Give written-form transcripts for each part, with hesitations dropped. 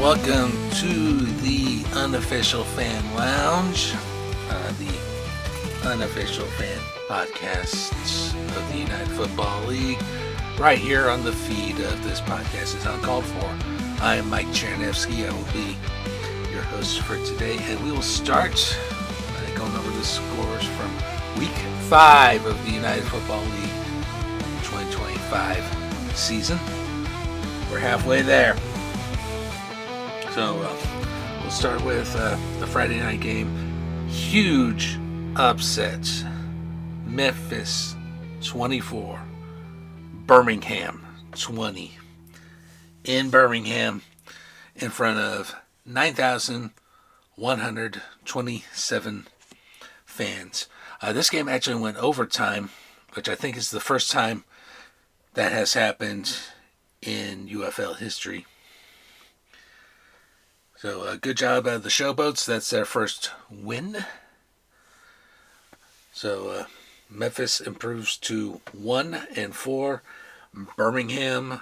welcome to the Unofficial Fan Lounge, the Unofficial Fan Podcast of the United Football League, right here on the feed of this podcast is uncalled for. I am Mike Chernovsky. I will be your host for today, and we will start going over the scores from Week 5 of the United Football League 2025 season. We're halfway there. So we'll start with the Friday night game. Huge upset. Memphis 24. Birmingham 20. In Birmingham, in front of 9,127 fans. This game actually went overtime, which I think is the first time that has happened in UFL history. So good job out of the Showboats. That's their first win. So Memphis improves to 1-4. Birmingham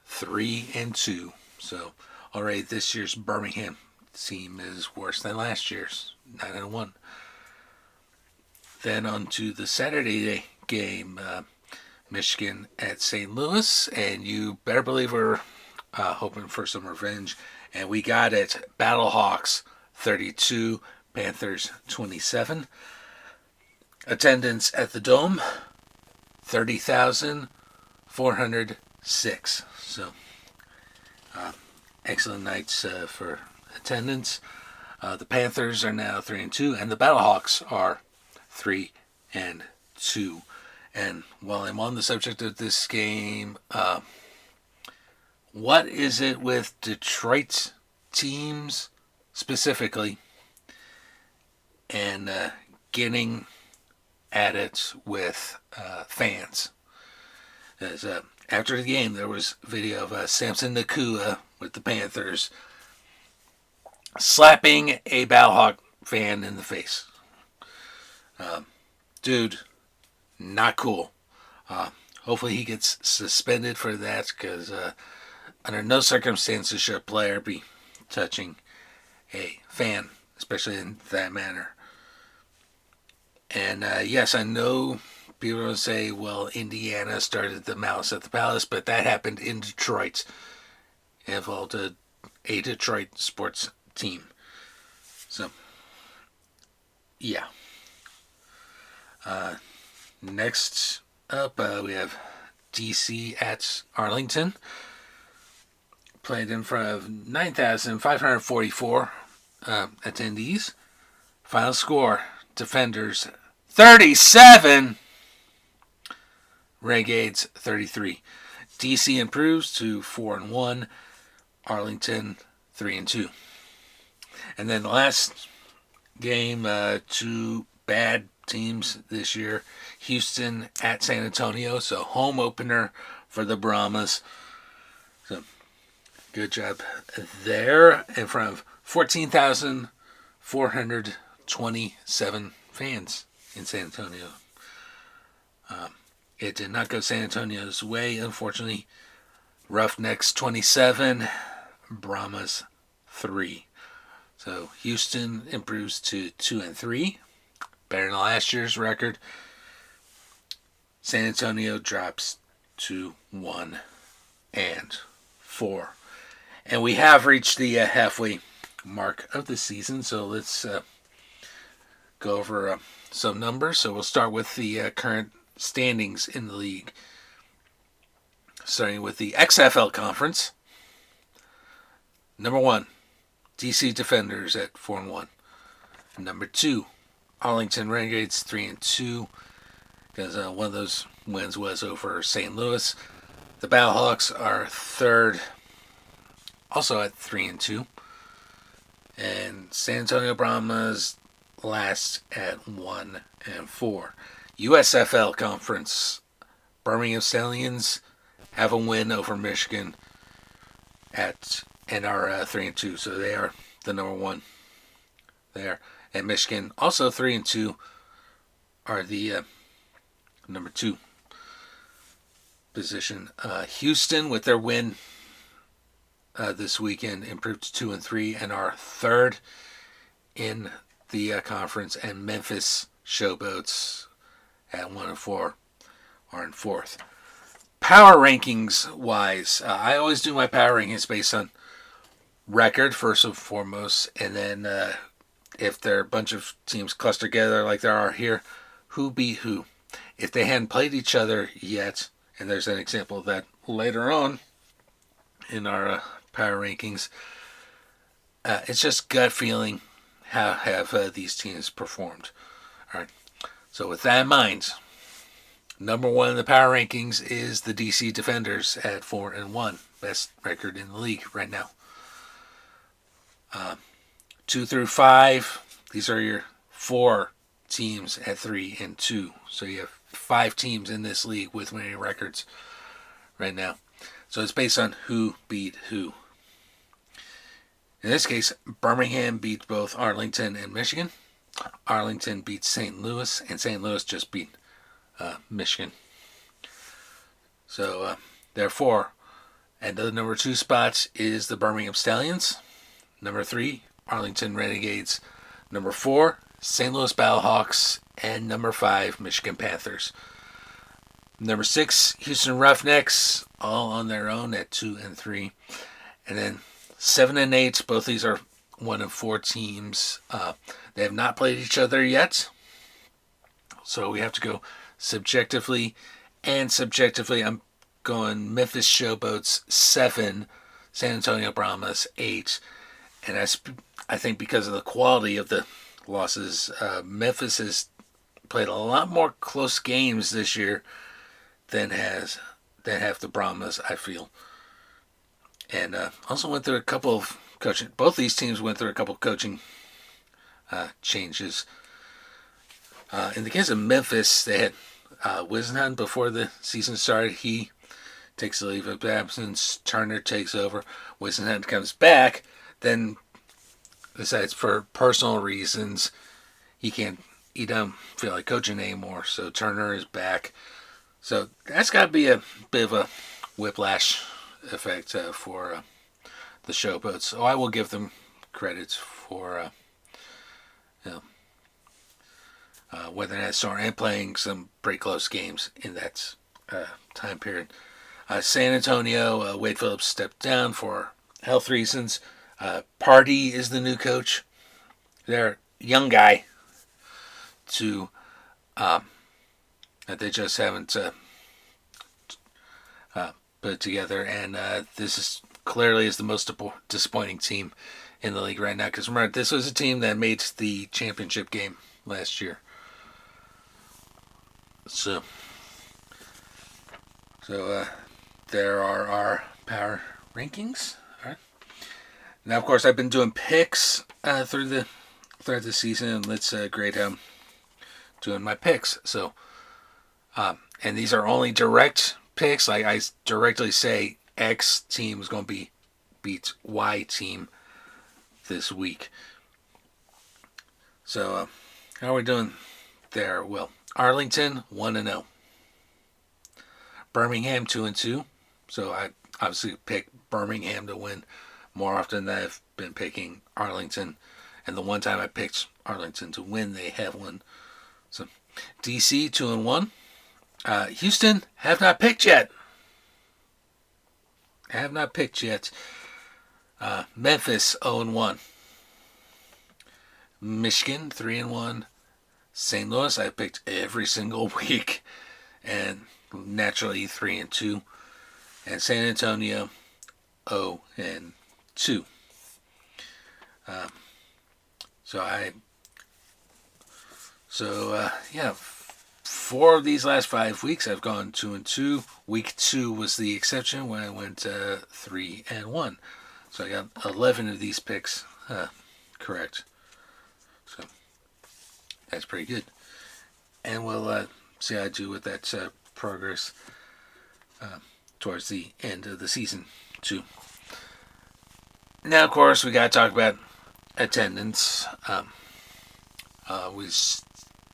3-2. So already this year's Birmingham team is worse than last year's, 9-1. Then on to the Saturday game, Michigan at St. Louis, and you better believe we're hoping for some revenge. And we got it. Battlehawks 32, Panthers 27. Attendance at the Dome 30,406. So excellent nights for attendance. The Panthers are now 3-2, and the Battlehawks are 3-2. And while I'm on the subject of this game, what is it with Detroit teams specifically and getting at it with fans? As, after the game, there was a video of Samson Nakua with the Panthers slapping a Battlehawk fan in the face. Dude, not cool. Hopefully he gets suspended for that, because under no circumstances should a player be touching a fan, especially in that manner. And yes, I know people will say, well, Indiana started the Malice at the Palace, but that happened in Detroit. It involved a Detroit sports team. So, yeah. Next up, we have DC at Arlington. Played in front of 9,544 attendees. Final score, Defenders 37, Renegades 33. DC improves to 4-1, Arlington 3-2. And then the last game, two bad teams this year. Houston at San Antonio, so home opener for the Brahmas. So good job there in front of 14,427 fans in San Antonio. It did not go San Antonio's way, unfortunately. Roughnecks 27, Brahmas 3. So Houston improves to 2-3, better than last year's record. San Antonio drops to 1-4. And we have reached the halfway mark of the season, so let's go over some numbers. So we'll start with the current standings in the league. Starting with the XFL Conference. Number 1, DC Defenders at 4-1. Number 2, Arlington Renegades 3-2. Because one of those wins was over St. Louis. The Battlehawks are third, also at 3-2. And San Antonio Brahmas last at 1-4. USFL Conference. Birmingham Stallions have a win over Michigan and are 3-2. So they are the number 1 there. And Michigan, also 3-2, are the number 2 position. Houston, with their win this weekend, improved to 2-3, and are third in the conference. And Memphis Showboats at 1-4 are in fourth. Power rankings wise, I always do my power rankings based on record first and foremost, and then if there are a bunch of teams clustered together like there are here, who beat who. If they hadn't played each other yet, and there's an example of that later on in our power rankings, it's just gut feeling how have these teams performed. All right. So with that in mind, number one in the power rankings is the DC Defenders at 4-1, best record in the league right now. 2 through 5, these are your 4 teams at 3-2. So you have 5 teams in this league with winning records right now. So it's based on who beat who. In this case, Birmingham beat both Arlington and Michigan. Arlington beat St. Louis, and St. Louis just beat Michigan. So, therefore, and the number 2 spots is the Birmingham Stallions. Number 3, Arlington Renegades. Number 4, St. Louis Battlehawks. And number 5, Michigan Panthers. Number 6, Houston Roughnecks, all on their own at 2-3. And then 7 and 8, both these are 1-4 teams. They have not played each other yet. So we have to go subjectively. And subjectively, I'm going Memphis Showboats 7, San Antonio Brahmas 8. And I think because of the quality of the losses, Memphis has played a lot more close games this year than have the Brahmas, I feel. And also went through a couple of coaching. Both these teams went through a couple of coaching changes. In the case of Memphis, they had Wisnhan before the season started. He takes a leave of absence. Turner takes over. Wisnhan comes back. Then decides for personal reasons he don't feel like coaching anymore. So Turner is back. So that's got to be a bit of a whiplash effect for the Showboats. So I will give them credit for weathering that storm and playing some pretty close games in that time period. San Antonio, Wade Phillips stepped down for health reasons. Party is the new coach. They're a young guy that they just haven't put together, and this is clearly the most disappointing team in the league right now. Because remember, this was a team that made the championship game last year. So there are our power rankings. All right. Now, of course, I've been doing picks throughout the season, and let's grade how I'm doing my picks. So, and these are only direct picks. Like I directly say, X team is going to beat Y team this week. So, how are we doing there? Well, Arlington 1-0. Birmingham 2-2. So I obviously pick Birmingham to win more often than I've been picking Arlington. And the one time I picked Arlington to win, they have won. So DC 2-1. Houston have not picked yet. Memphis 0-1. Michigan 3-1. St. Louis I picked every single week, and naturally 3-2. And San Antonio 0-2. For these last 5 weeks, I've gone 2-2. Week 2 was the exception when I went 3-1. So I got 11 of these picks correct. So that's pretty good. And we'll see how I do with that progress towards the end of the season too. Now, of course, we got to talk about attendance.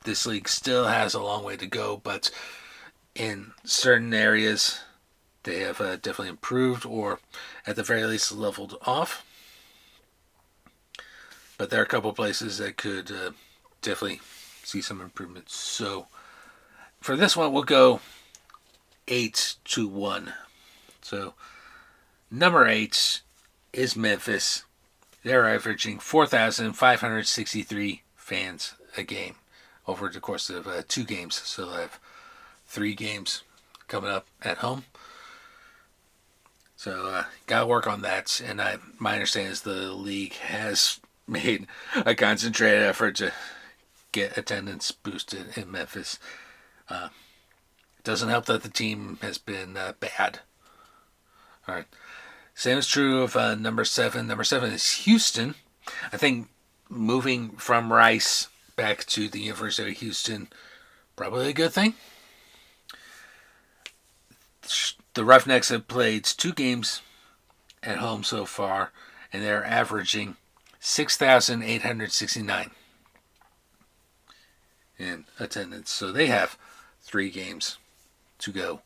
This league still has a long way to go, but in certain areas, they have definitely improved, or at the very least leveled off. But there are a couple places that could definitely see some improvements. So for this one, we'll go 8-1. So number 8 is Memphis. They're averaging 4,563 fans a game over the course of 2 games. So they'll have 3 games coming up at home. So gotta work on that. And my understanding is the league has made a concentrated effort to get attendance boosted in Memphis. It doesn't help that the team has been bad. All right. Same is true of number 7. Number 7 is Houston. I think moving from Rice back to the University of Houston, probably a good thing. The Roughnecks have played 2 games at home so far, and they're averaging 6,869 in attendance. So they have 3 games to go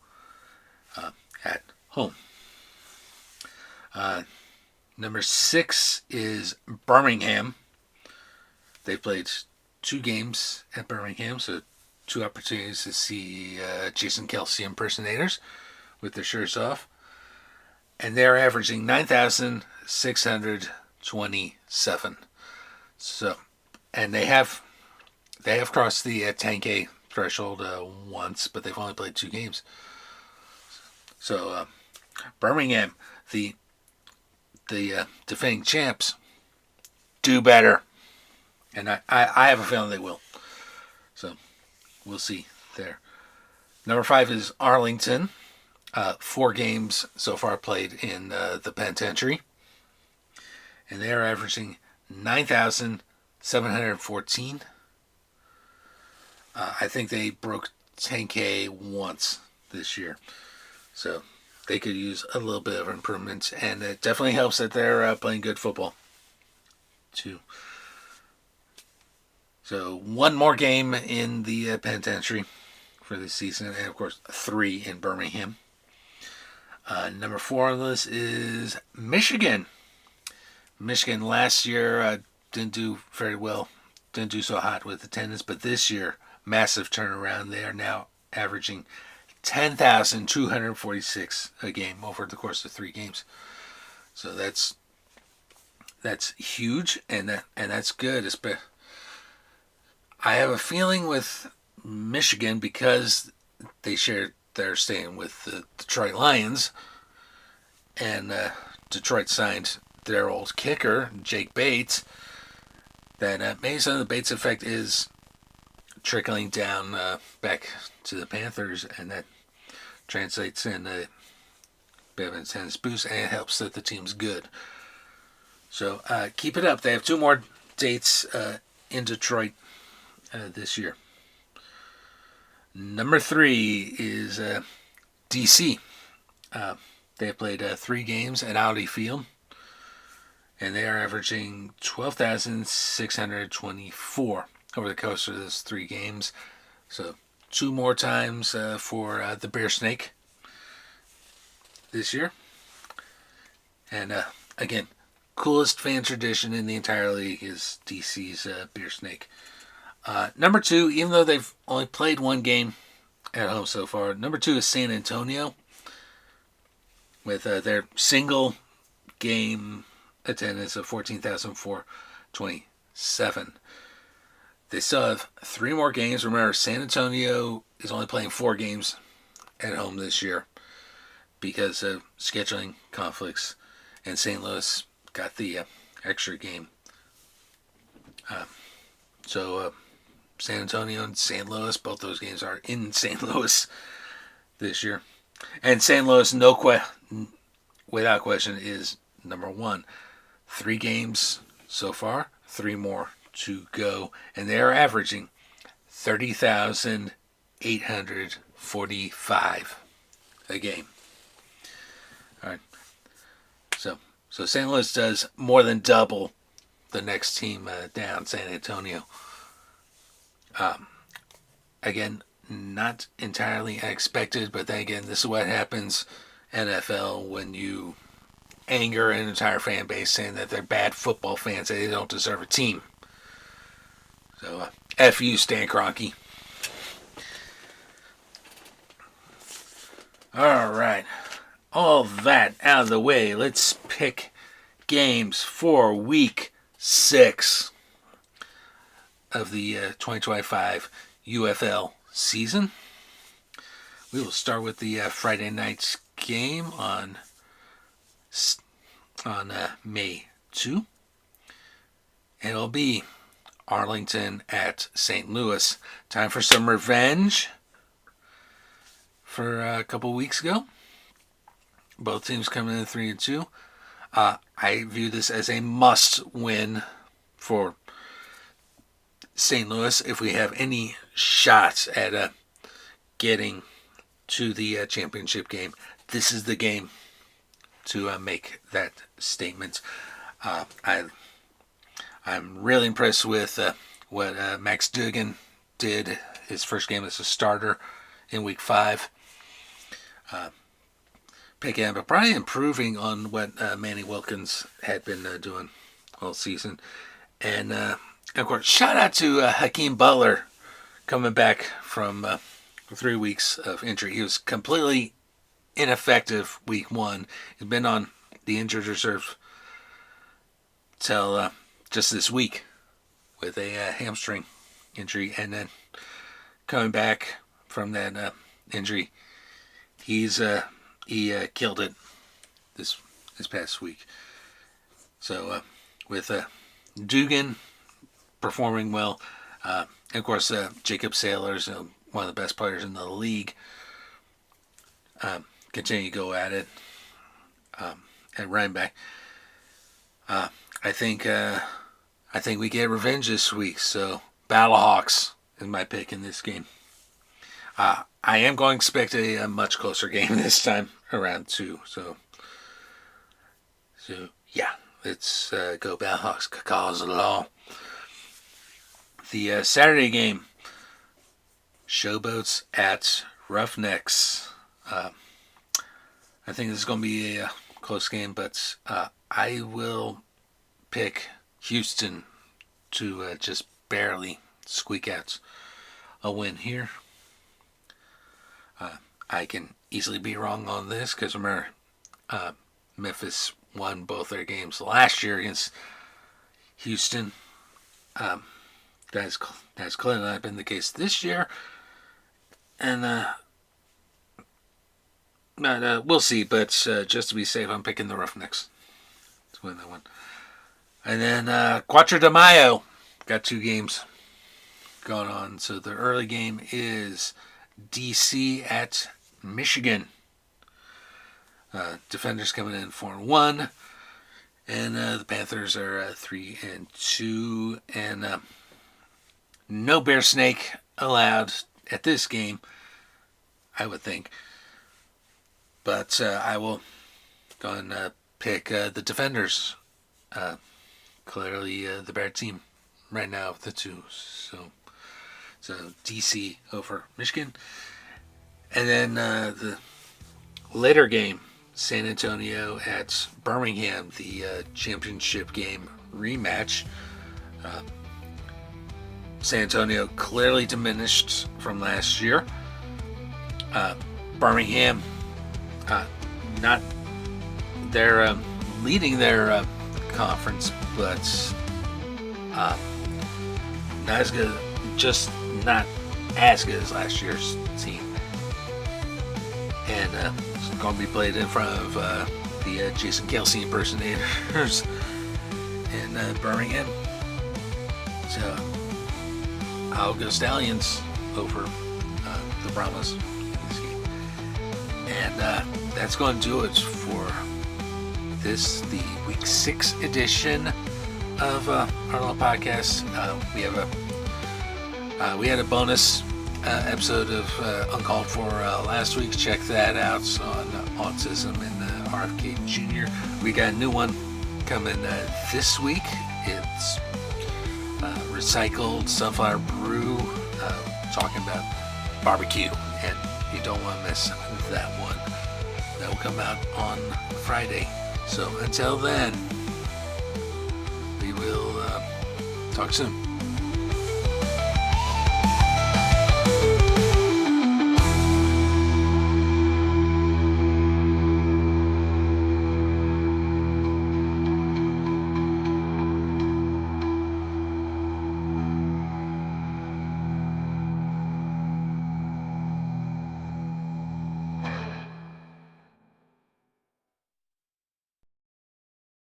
at home. Number 6 is Birmingham. They played 2 games at Birmingham, so 2 opportunities to see Jason Kelsey impersonators with their shirts off. And they're averaging 9,627. So, and they have crossed the 10K threshold once, but they've only played 2 games. So, Birmingham, the defending champs, do better. And I have a feeling they will. So, we'll see there. Number 5 is Arlington. 4 games so far played in the penitentiary. And they are averaging 9,714. I think they broke 10K once this year. So they could use a little bit of improvement. And it definitely helps that they're playing good football, too. So 1 more game in the penitentiary for this season. And, of course, 3 in Birmingham. Number 4 on the list is Michigan. Michigan last year didn't do very well. Didn't do so hot with attendance. But this year, massive turnaround. They are now averaging 10,246 a game over the course of 3 games. So that's huge, and that's good. I have a feeling with Michigan, because they're staying with the Detroit Lions, and Detroit signed their old kicker, Jake Bates, that maybe some of the Bates effect is trickling down back to the Panthers, and that translates in a bit of an attendance boost, and it helps that the team's good. So keep it up. They have 2 more dates in Detroit this year. Number 3 is DC. They have played 3 games at Audi Field, and they are averaging 12,624 over the course of those 3 games. So 2 more times for the Bear Snake this year. And again, coolest fan tradition in the entire league is DC's Bear Snake. Number 2, even though they've only played 1 game at home so far, number 2 is San Antonio, with their single game attendance of 14,427. They still have 3 more games. Remember, San Antonio is only playing 4 games at home this year because of scheduling conflicts, and St. Louis got the extra game. So San Antonio and St. Louis, both those games are in St. Louis this year. And St. Louis, without question, is number 1. 3 games so far, 3 more to go, and they are averaging 30,845 a game. All right. So St. Louis does more than double the next team down, San Antonio. Again, not entirely unexpected, but then again, this is what happens NFL when you anger an entire fan base saying that they're bad football fans, that they don't deserve a team. So, F you, Stan Kroenke. Alright. All that out of the way, let's pick games for Week 6 of the 2025 UFL season. We will start with the Friday night's game on May 2. It'll be Arlington at St. Louis. Time for some revenge for a couple weeks ago. Both teams coming in 3-2. I view this as a must-win for St. Louis if we have any shots at getting to the championship game. This is the game to make that statement. I'm really impressed with what Max Duggan did his first game as a starter in Week 5. Picking up, but probably improving on what Manny Wilkins had been doing all season. And of course, shout out to Hakeem Butler coming back from 3 weeks of injury. He was completely ineffective Week 1. He's been on the injured reserve till just this week with a hamstring injury, and then coming back from that injury, he killed it this past week. So with Dugan performing well, and of course Jacob Saylor's one of the best players in the league. Continue to go at it at running back. I think we get revenge this week. So Battlehawks is my pick in this game. I am going to expect a much closer game this time around too. So yeah, let's go Battlehawks. Cause of the law. The Saturday game, Showboats at Roughnecks. I think this is going to be a close game, but I will pick Houston to just barely squeak out a win here. I can easily be wrong on this because remember, Memphis won both their games last year against Houston. That's clearly not been the case this year. And we'll see, but just to be safe, I'm picking the Roughnecks to win that one. And then Cuatro de Mayo, got 2 games going on. So the early game is DC at Michigan. Defenders coming in 4-1, and the Panthers are 3-2, and no bear snake allowed at this game, I would think. But I will go and pick the Defenders. Clearly the better team right now of the two. So DC over Michigan. And then the later game, San Antonio at Birmingham, the championship game rematch. San Antonio clearly diminished from last year. Birmingham, they're leading their conference, but not as good, just not as good as last year's team. And it's going to be played in front of the Jason Kelsey impersonators in Birmingham. So I'll go Stallions over the Brahmas in this game. And that's going to do it for the Week 6 edition of our little podcast. We had a bonus episode of Uncalled For last week. Check that out on autism and RFK Jr. We got a new one coming this week. It's recycled sunflower brew, talking about barbecue, and you don't want to miss that one. that will come out on Friday. So until then, we will talk soon.